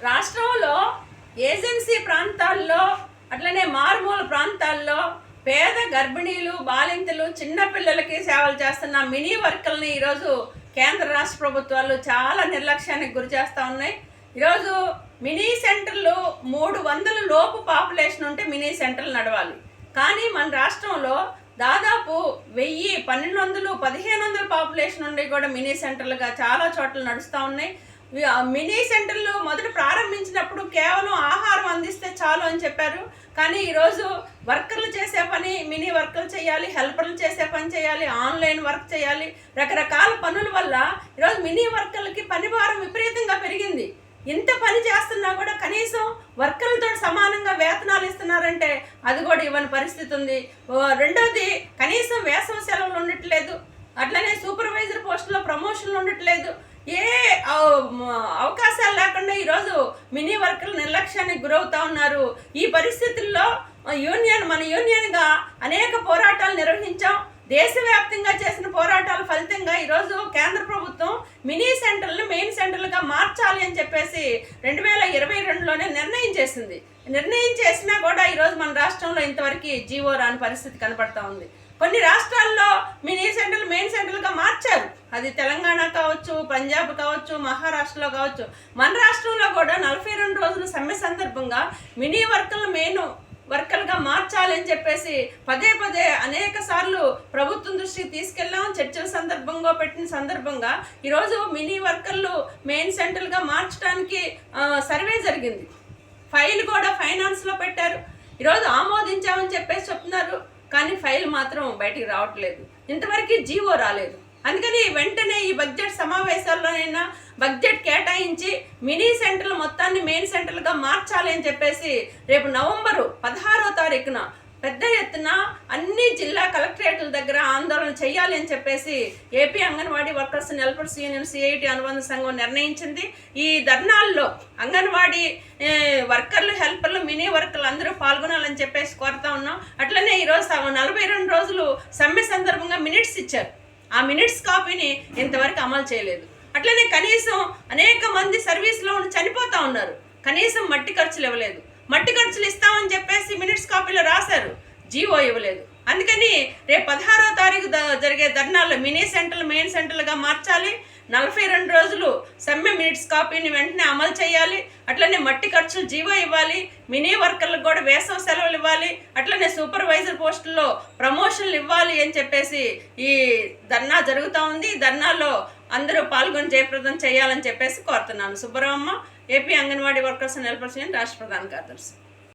రాష్ట్రంలో ఏజెన్సీ ప్రాంతాల్లో అట్లనే మారుమూల ప్రాంతాల్లో పేద గర్భిణీలు బాలింతలు చిన్నపిల్లలకి సేవలు చేస్తున్న మినీ వర్కర్ని ఈరోజు కేంద్ర రాష్ట్ర ప్రభుత్వాలు చాలా నిర్లక్ష్యానికి గురి చేస్తూ ఉన్నాయి. ఈరోజు మినీ సెంటర్లు 300 లోపు పాపులేషన్ ఉంటే మినీ సెంటర్లు నడవాలి. కానీ మన రాష్ట్రంలో దాదాపు 1000, 1200, 1500 పాపులేషన్ ఉండి కూడా మినీ సెంటర్లుగా చాలా చోట్ల నడుస్తూ ఉన్నాయి. మినీ సెంటర్లు మొదట ప్రారంభించినప్పుడు కేవలం ఆహారం అందిస్తే చాలు అని చెప్పారు. కానీ ఈరోజు వర్కర్లు చేసే పని మినీ వర్కర్లు చేయాలి, హెల్పర్లు చేసే పని చేయాలి, ఆన్లైన్ వర్క్ చేయాలి. రకరకాల పనుల వల్ల ఈరోజు మినీ వర్కర్లకి పని భారం విపరీతంగా పెరిగింది. ఇంత పని చేస్తున్నా కూడా కనీసం వర్కర్లతో సమానంగా వేతనాలు ఇస్తున్నారంటే అది కూడా ఇవ్వని పరిస్థితి ఉంది. రెండోది, కనీసం వేసవి సెలవులు ఉండట్లేదు. అట్లనే సూపర్వైజర్ పోస్టులో ప్రమోషన్లు ఉండట్లేదు. ఏ అవకాశాలు లేకుండా ఈరోజు మినీ వర్కర్లు నిర్లక్ష్యానికి గురవుతూ ఉన్నారు. ఈ పరిస్థితుల్లో మన యూనియన్గా అనేక పోరాటాలు నిర్వహించాం. దేశవ్యాప్తంగా చేసిన పోరాటాల ఫలితంగా ఈరోజు కేంద్ర ప్రభుత్వం మినీ సెంటర్లు మెయిన్ సెంటర్లుగా మార్చాలి అని చెప్పేసి 2022లోనే నిర్ణయం చేసినా కూడా ఈరోజు మన రాష్ట్రంలో ఇంతవరకు జీవో రాని పరిస్థితి కనపడతా ఉంది. కొన్ని రాష్ట్రాల్లో మినీ సెంటర్లు మెయిన్ సెంటర్లుగా మార్చారు. అది తెలంగాణ కావచ్చు, పంజాబ్ కావచ్చు, మహారాష్ట్రలో కావచ్చు. మన రాష్ట్రంలో కూడా 42 రోజుల సమ్మె సందర్భంగా మినీ వర్కర్లు మెయిన్ వర్కర్లుగా మార్చాలి అని చెప్పేసి పదే అనేక సార్లు ప్రభుత్వం దృష్టికి తీసుకెళ్ళాం. చర్చల పెట్టిన సందర్భంగా ఈరోజు మినీ వర్కర్లు మెయిన్ సెంటర్లుగా మార్చడానికి సర్వే జరిగింది. ఫైల్ కూడా ఫైనాన్స్లో పెట్టారు. ఈరోజు ఆమోదించామని చెప్పేసి చెప్తున్నారు. కానీ ఫైల్ మాత్రం బయటికి రావట్లేదు. ఇంతవరకు జీవో రాలేదు. అందుకని వెంటనే ఈ బడ్జెట్ సమావేశాల్లోనైనా బడ్జెట్ కేటాయించి మినీ సెంటర్లు మొత్తాన్ని మెయిన్ సెంటర్లుగా మార్చాలి అని చెప్పేసి రేపు నవంబరు 16వ తారీఖున పెద్ద ఎత్తున అన్ని జిల్లా కలెక్టరేట్ల దగ్గర ఆందోళన చేయాలి అని చెప్పేసి AP anganwadi workers and helpers union CIT అనుబంధ సంఘం నిర్ణయించింది. ఈ ధర్నాల్లో అంగన్వాడీ వర్కర్లు, హెల్పర్లు, మినీ వర్కర్లు అందరూ పాల్గొనాలని చెప్పేసి కోరుతా ఉన్నాం. అట్లనే ఈరోజు 42 రోజులు సమ్మె సందర్భంగా మినిట్స్ ఇచ్చారు. ఆ మినిట్స్ కాపీని ఇంతవరకు అమలు చేయలేదు. అట్లనే కనీసం అనేక మంది సర్వీస్లో ఉండి చనిపోతూ ఉన్నారు. కనీసం మట్టి ఖర్చులు ఇవ్వలేదు. మట్టి ఖర్చులు ఇస్తామని చెప్పేసి మినిట్స్ కాపీలో రాశారు, జీవో ఇవ్వలేదు. అందుకని రేపు 16వ తారీఖు జరిగే ధర్నాల్లో మినీ సెంటర్లు మెయిన్ సెంటర్లుగా మార్చాలి. 42 రోజులు సమ్మె మినిట్స్ కాపీని వెంటనే అమలు చేయాలి. అట్లనే మట్టి ఖర్చులు జీవో ఇవ్వాలి. మినీ వర్కర్లకు కూడా వేసవి సెలవులు ఇవ్వాలి. అట్లనే సూపర్వైజర్ పోస్టుల్లో ప్రమోషన్లు ఇవ్వాలి అని చెప్పేసి ఈ ధర్నా జరుగుతూ ఉంది. ఈ ధర్నాల్లో అందరూ పాల్గొని జయప్రదం చేయాలని చెప్పేసి కోరుతున్నాను. Subbaramamma, AP anganwadi workers and helpers union రాష్ట్ర ప్రధాన కార్యదర్శి.